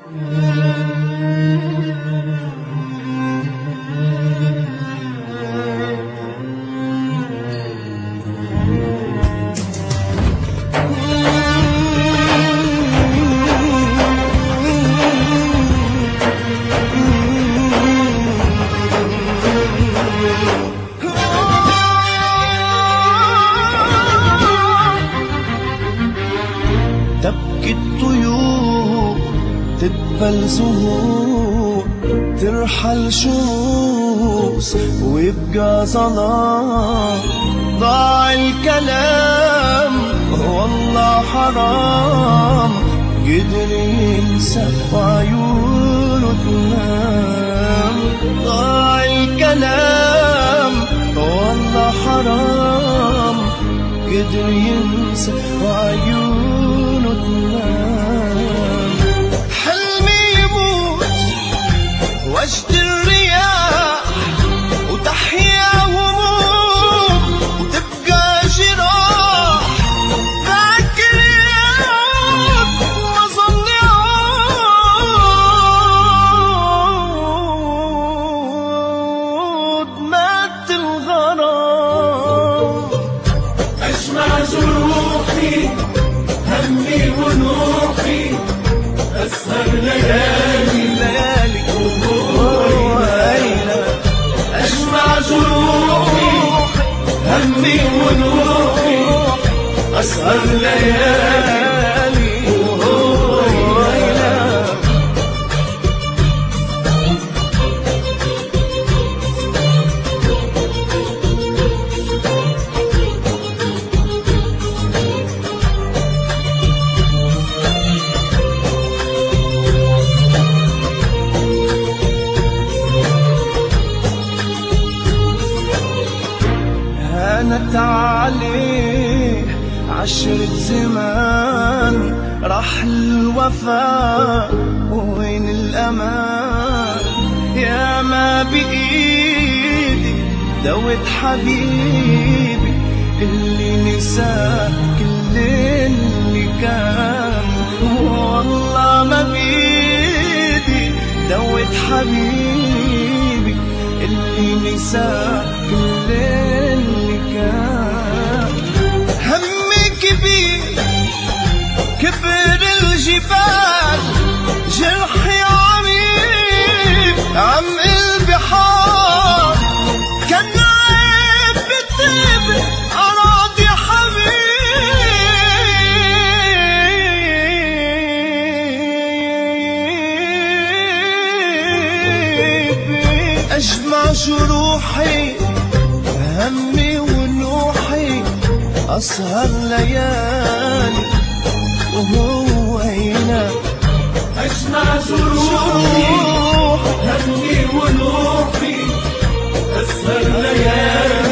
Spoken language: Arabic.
تبكي الطيور تدبل زهور ترحل شموس ويبقى ظلام. ضاع الكلام والله حرام، قدر ينسى وعيونه تنام. ضاع الكلام والله حرام، قدر ينسى وعيونه تنام. حلمي يموت وجد الرياح وتحيا هموم وتبقى جراح. ذاك اليوم ما ظل يعود، مات الغرام. أجمع جروحي همي ونوحي، أسهر ليالي أجمع جروحي همي ونوحي، أسهر ليالي هانت عليه عشرة زمان، راح الوفاء وين الأمان. يا ما بإيدي دوت حبيبي اللي نسى كل اللي كان. والله ما بإيدي دوت حبيبي اللي نسى كل اللي كان. همي كبير كبر الجبال، جرحي عميق عمق البحار. كان عيب بطيب أراضي حبيبي. أجمع جروحي همي ونوحي، أسهر ليالي وهو هنا. أجمع جروحي همي ونوحي، أسهر ليالي